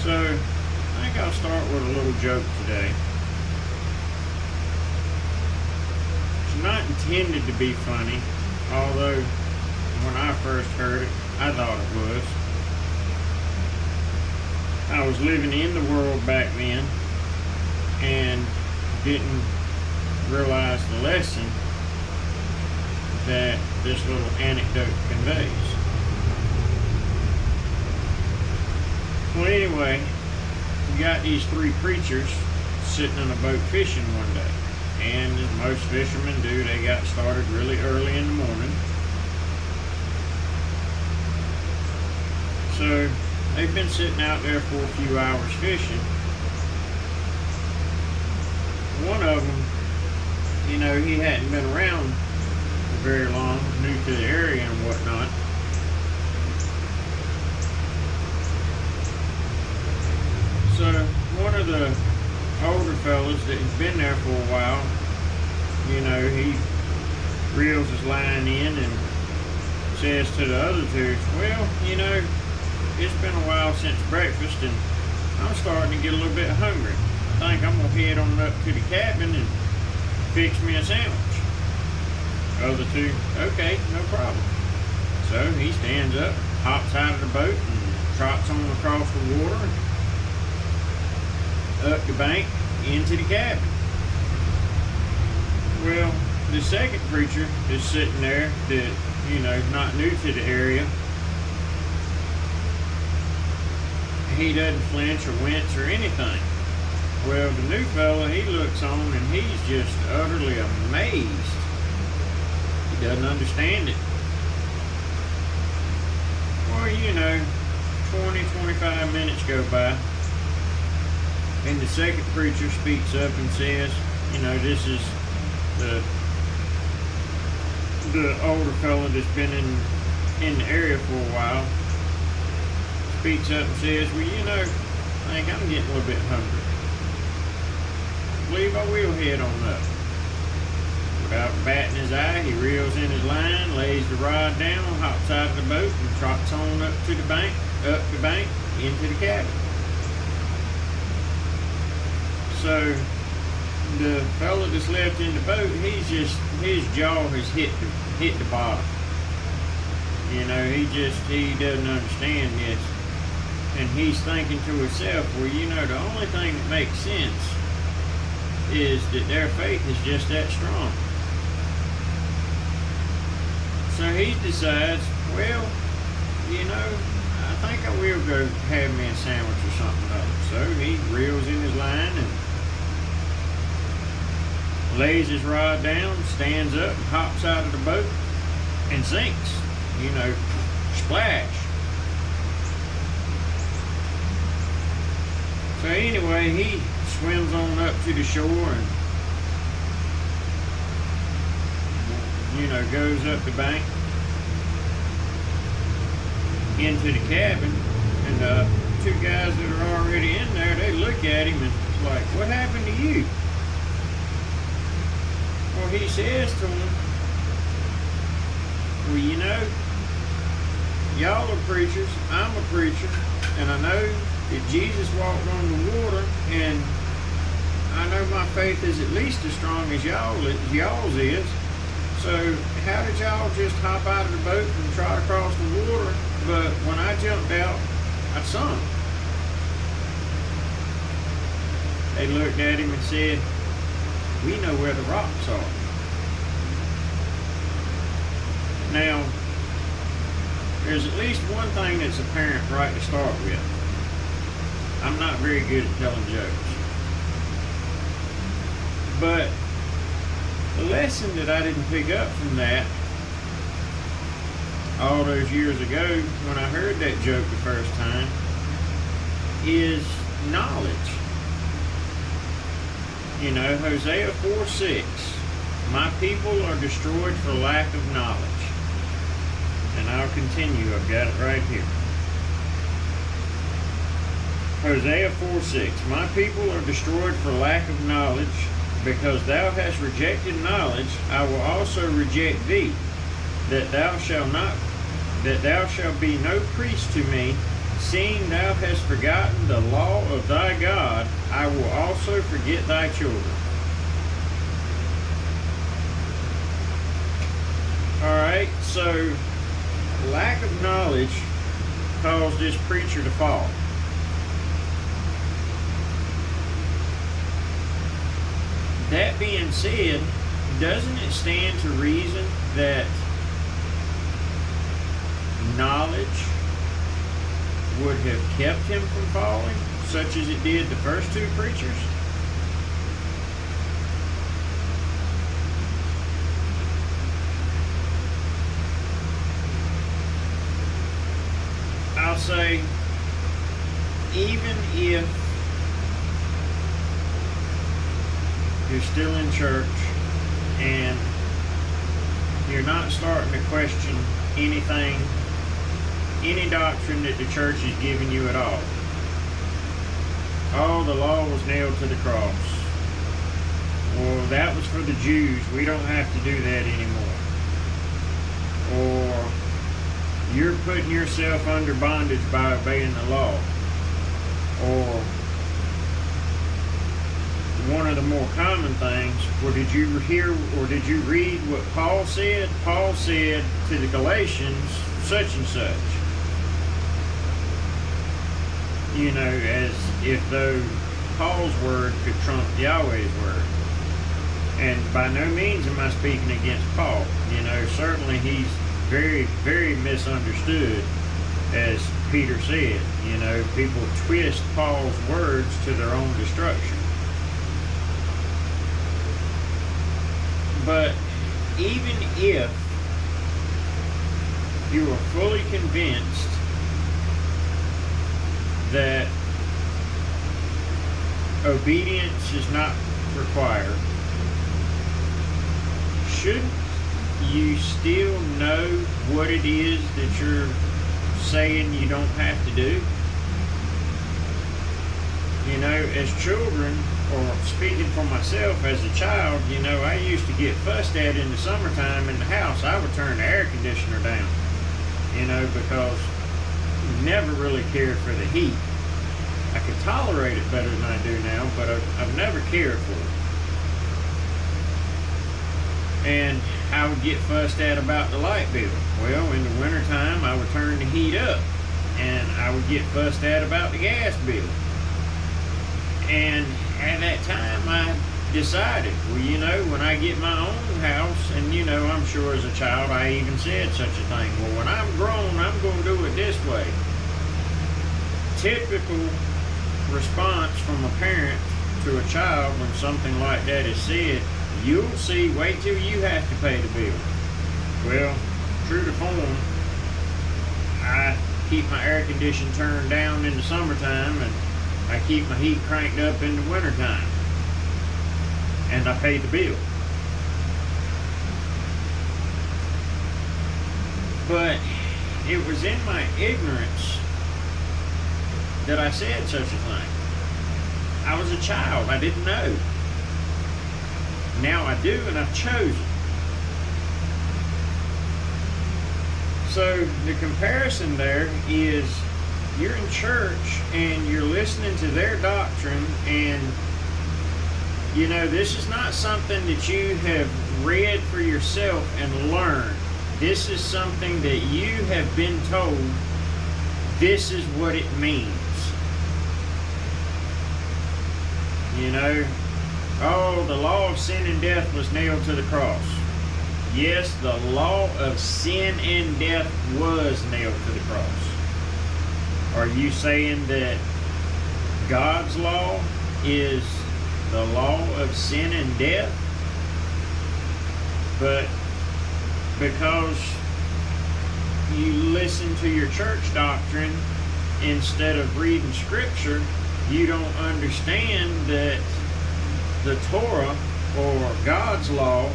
So, I think I'll start with a little joke today. It's not intended to be funny, although when I first heard it, I thought it was. I was living in the world back then and didn't realize the lesson that this little anecdote conveys. Well, anyway, we got these three preachers sitting on a boat fishing one day. And as most fishermen do, they got started really early in the morning. So they've been sitting out there for a few hours fishing. One of them, you know, he hadn't been around for very long, new to the area and whatnot. So one of the older fellas that has been there for a while, you know, he reels his line in and says to the other two, well, you know, it's been a while since breakfast and I'm starting to get a little bit hungry. I think I'm going to head on up to the cabin and fix me a sandwich. Other two, okay, no problem. So he stands up, hops out of the boat and trots on across the water, up the bank, into the cabin. Well, the second preacher is sitting there that, you know, not new to the area. He doesn't flinch or wince or anything. Well, the new fella, he looks on and he's just utterly amazed. He doesn't understand it. Well, you know, 20-25 minutes go by. And the second preacher speaks up and says, you know, this is the older fella that's been in the area for a while. Speaks up and says, well, you know, I think I'm getting a little bit hungry. I believe I will head on up. Without batting his eye, he reels in his line, lays the rod down, hops out of the boat, and trots on up to the bank, up the bank, into the cabin. So the fella that's left in the boat, his jaw has hit the bottom. You know, he doesn't understand this. And he's thinking to himself, well, you know, the only thing that makes sense is that their faith is just that strong. So he decides, well, you know, I think I will go have me a sandwich or something else. So he reels in his line and lays his rod down, stands up, and hops out of the boat and sinks. You know, splash. So anyway, he swims on up to the shore and, you know, goes up the bank into the cabin, and the two guys that are already in there, they look at him and it's like, what happened to you? Well, he says to them, well, you know, y'all are preachers, I'm a preacher, and I know that Jesus walked on the water, and I know my faith is at least as strong as y'all's is. So how did y'all just hop out of the boat and trot across the water, but when I jumped out, I sunk? They looked at him and said, we know where the rocks are. Now, there's at least one thing that's apparent right to start with. I'm not very good at telling jokes. But the lesson that I didn't pick up from that all those years ago when I heard that joke the first time is knowledge. You know, Hosea 4:6, my people are destroyed for lack of knowledge. And I'll continue, I've got it right here. Hosea 4:6, my people are destroyed for lack of knowledge. Because thou hast rejected knowledge, I will also reject thee, that thou shalt be no priest to me, Seeing thou hast forgotten the law of thy God, I will also forget thy children. Alright, so lack of knowledge caused this preacher to fall. That being said, doesn't it stand to reason that knowledge would have kept him from falling, such as it did the first two preachers? I'll say, even if you're still in church and you're not starting to question anything, any doctrine that the church is giving you at all. Oh, the law was nailed to the cross. Well, that was for the Jews. We don't have to do that anymore. Or you're putting yourself under bondage by obeying the law. Or one of the more common things, well, did you hear or did you read what Paul said? Paul said to the Galatians such and such. You know, as if though Paul's word could trump Yahweh's word. And by no means am I speaking against Paul. You know, certainly he's very, very misunderstood, as Peter said. You know, people twist Paul's words to their own destruction. But even if you are fully convinced that obedience is not required, shouldn't you still know what it is that you're saying you don't have to do? You know, as children, or speaking for myself as a child, you know, I used to get fussed at in the summertime in the house. I would turn the air conditioner down, you know, because I never really cared for the heat. I could tolerate it better than I do now, but I've never cared for it. And I would get fussed at about the light bill. Well, in the wintertime, I would turn the heat up, and I would get fussed at about the gas bill. And at that time, I decided, well, you know, when I get my own house, and, you know, I'm sure as a child I even said such a thing, well, when I'm grown, I'm going to do it this way. Typical response from a parent to a child when something like that is said, you'll see, wait till you have to pay the bill. Well, true to form, I keep my air conditioning turned down in the summertime, and I keep my heat cranked up in the wintertime. And I pay the bill. But it was in my ignorance that I said such a thing. I was a child. I didn't know. Now I do, and I've chosen. So the comparison there is, you're in church and you're listening to their doctrine, and you know, this is not something that you have read for yourself and learned. This is something that you have been told, this is what it means. You know, oh, the law of sin and death was nailed to the cross. Yes, the law of sin and death was nailed to the cross. Are you saying that God's law is the law of sin and death? But because you listen to your church doctrine instead of reading scripture, you don't understand that the Torah, or God's law,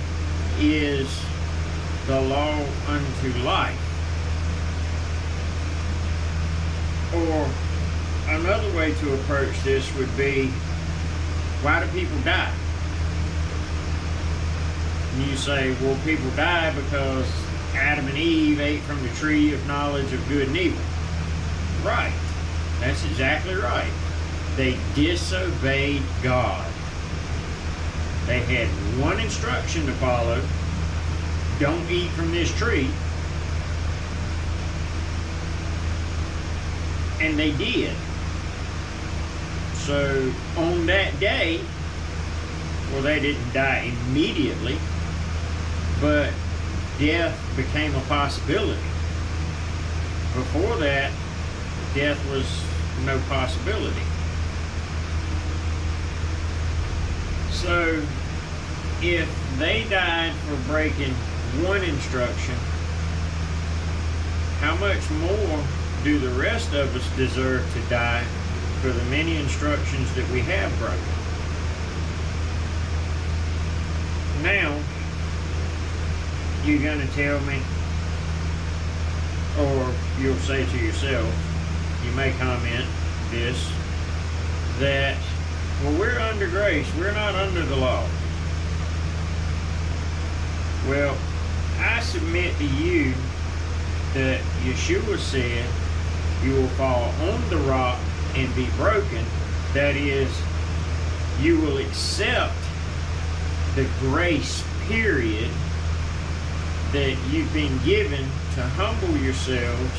is the law unto life. Or another way to approach this would be, why do people die? And you say, well, people die because Adam and Eve ate from the tree of knowledge of good and evil. Right. That's exactly right. They disobeyed God. They had one instruction to follow. Don't eat from this tree. And they did. So on that day, well, they didn't die immediately, but death became a possibility. Before that, death was no possibility. So if they died for breaking one instruction, how much more do the rest of us deserve to die for the many instructions that we have broken? Now, you're going to tell me, or you'll say to yourself, you may comment this, that, well, we're under grace, we're not under the law. Well, I submit to you that Yeshua said you will fall on the rock and be broken. That is, you will accept the grace period that you've been given to humble yourselves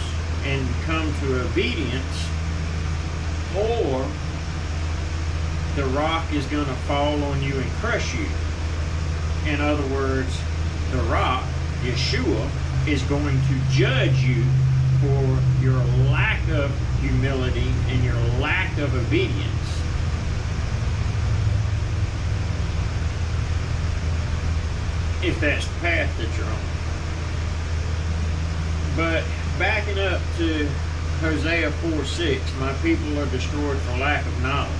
and come to obedience, or the rock is going to fall on you and crush you. In other words, the rock, Yeshua, is going to judge you for your lack of humility and your lack of obedience. If that's the path that you're on. But backing up to Hosea 4:6, my people are destroyed for lack of knowledge.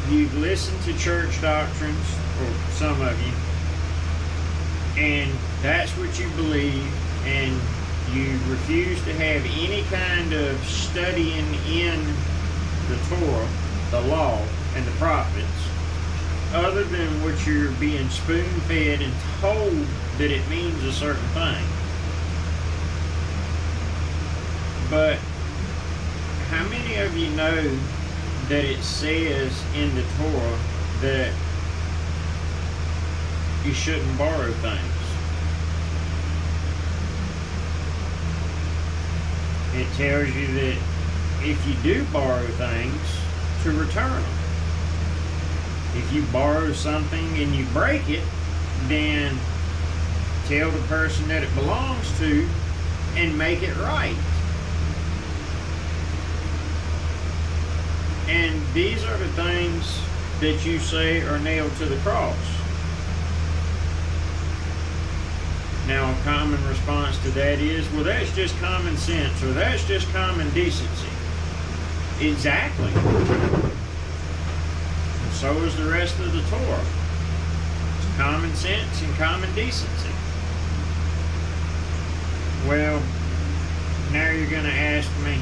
You've listened to church doctrines, or some of you, and that's what you believe, and you refuse to have any kind of studying in the Torah, the law, and the prophets, other than what you're being spoon-fed and told that it means a certain thing. But how many of you know that it says in the Torah that you shouldn't borrow things? It tells you that if you do borrow things, to return them. If you borrow something and you break it, then tell the person that it belongs to and make it right. And these are the things that you say are nailed to the cross. Now, a common response to that is, well, that's just common sense, or that's just common decency. Exactly. And so is the rest of the Torah. It's common sense and common decency. Well, now you're going to ask me,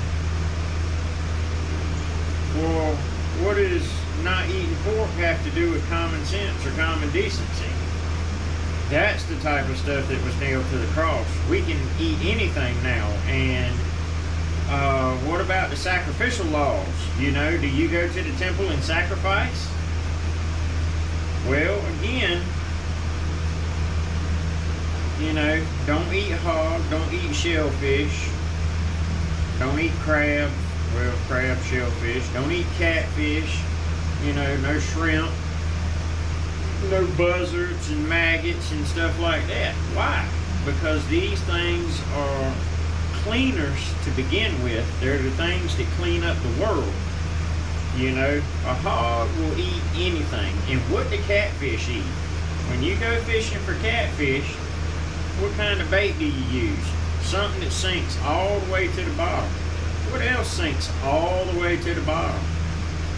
well, what does not eating pork have to do with common sense or common decency? That's the type of stuff that was nailed to the cross. We can eat anything now. And what about the sacrificial laws? You know, do you go to the temple and sacrifice? Well, again, you know, don't eat hog, don't eat shellfish, don't eat crab. Well, crab, shellfish. Don't eat catfish. You know, no shrimp. No buzzards and maggots and stuff like that. Why? Because these things are cleaners to begin with. They're the things that clean up the world. You know, a hog will eat anything. And what do catfish eat? When you go fishing for catfish, what kind of bait do you use? Something that sinks all the way to the bottom. What else sinks all the way to the bottom?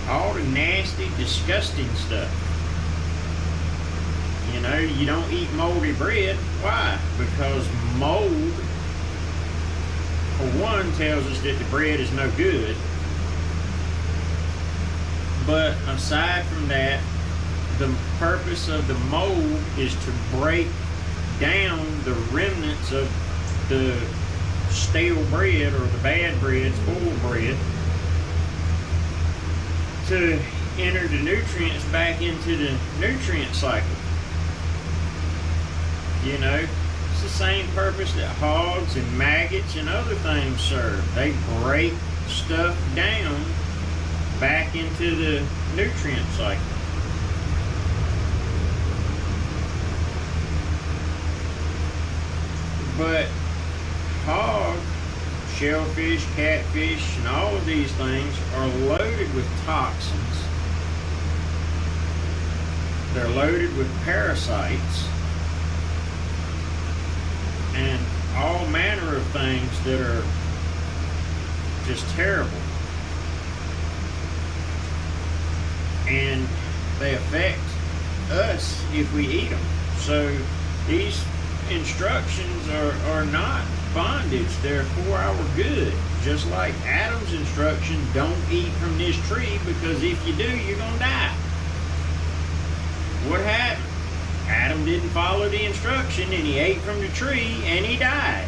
All the nasty, disgusting stuff. You know, you don't eat moldy bread. Why? Because mold, for one, tells us that the bread is no good. But aside from that, the purpose of the mold is to break down the remnants of the stale bread or the bad bread, spoiled bread, to enter the nutrients back into the nutrient cycle. You know, it's the same purpose that hogs and maggots and other things serve. They break stuff down back into the nutrient cycle. But hog, shellfish, catfish, and all of these things are loaded with toxins. They're loaded with parasites and all manner of things that are just terrible. And they affect us if we eat them. So these instructions are not bondage, they're for our good. Just like Adam's instruction, don't eat from this tree, because if you do, you're gonna die. What happened? Adam didn't follow the instruction and he ate from the tree and he died.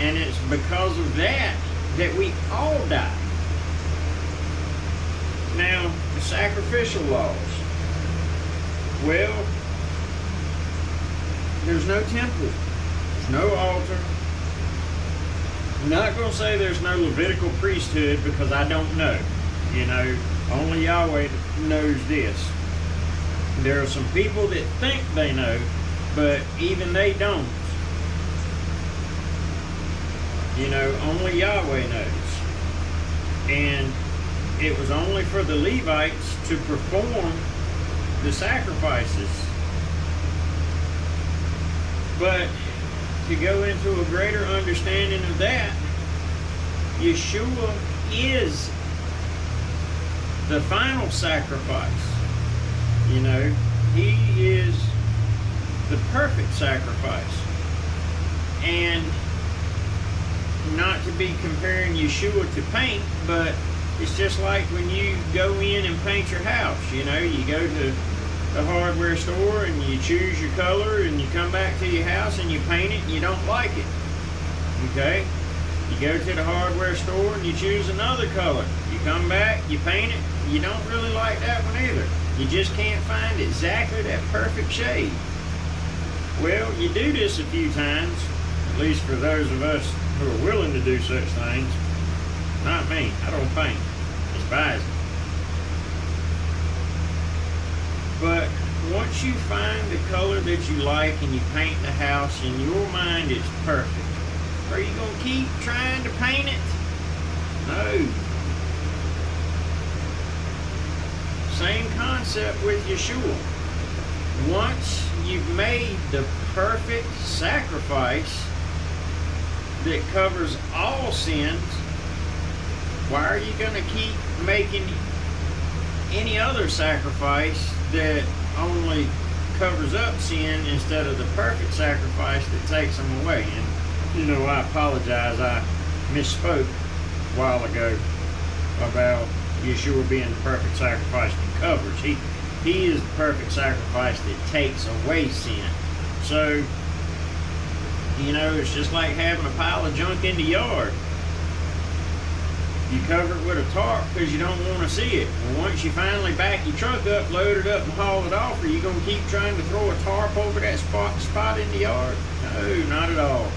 And it's because of that that we all die. Now, the sacrificial laws. Well, there's no temple. There's no altar. I'm not going to say there's no Levitical priesthood because I don't know. You know, only Yahweh knows this. There are some people that think they know, but even they don't. You know, only Yahweh knows. And it was only for the Levites to perform the sacrifices. But to go into a greater understanding of that, Yeshua is the final sacrifice. You know, he is the perfect sacrifice. And not to be comparing Yeshua to paint, but it's just like when you go in and paint your house. You know, you go to the hardware store and you choose your color and you come back to your house and you paint it and you don't like it. Okay? You go to the hardware store and you choose another color. You come back, you paint it, you don't really like that one either. You just can't find exactly that perfect shade. Well, you do this a few times, at least for those of us who are willing to do such things. Not me. I don't paint. I despise it. But once you find the color that you like and you paint the house, in your mind it's perfect. Are you going to keep trying to paint it? No. Same concept with Yeshua. Once you've made the perfect sacrifice that covers all sins, why are you going to keep making any other sacrifice that only covers up sin instead of the perfect sacrifice that takes them away? And, you know, I apologize. I misspoke a while ago about Yeshua being the perfect sacrifice that covers. He is the perfect sacrifice that takes away sin. So, you know, it's just like having a pile of junk in the yard. You cover it with a tarp because you don't want to see it. Well, once you finally back your truck up, load it up, and haul it off, are you going to keep trying to throw a tarp over that spot in the yard? No, not at all.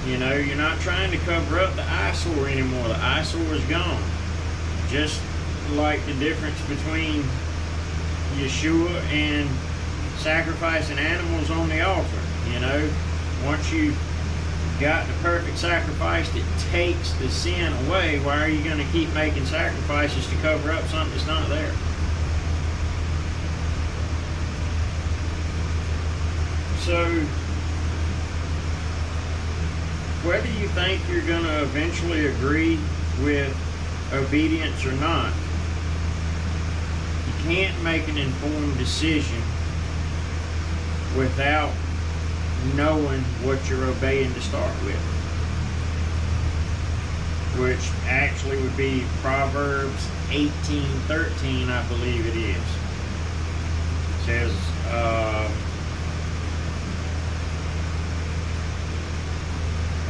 You know, you're not trying to cover up the eyesore anymore. The eyesore is gone. Just like the difference between Yeshua and sacrificing animals on the altar. You know, once you've got the perfect sacrifice that takes the sin away, why are you going to keep making sacrifices to cover up something that's not there? So, whether you think you're going to eventually agree with obedience or not, you can't make an informed decision without knowing what you're obeying to start with, which actually would be Proverbs 18:13, I believe it is. It says,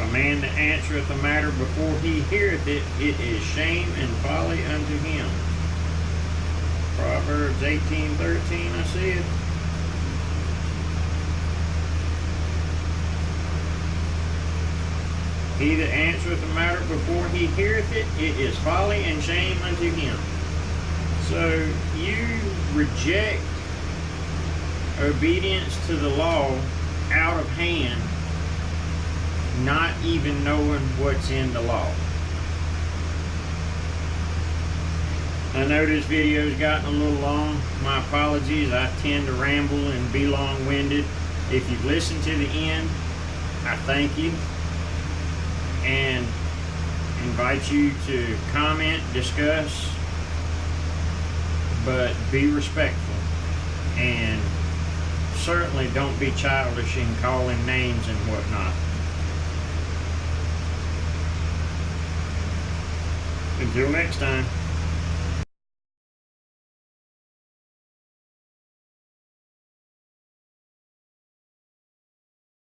A man that answereth a matter before he heareth it, it is shame and folly unto him. Proverbs 18:13, I see it. He that answereth a matter before he heareth it, it is folly and shame unto him. So you reject obedience to the law out of hand, not even knowing what's in the law. I know this video's gotten a little long. My apologies. I tend to ramble and be long-winded. If you've listened to the end, I thank you and invite you to comment, discuss, but be respectful, and certainly don't be childish in calling names and whatnot. Until next time.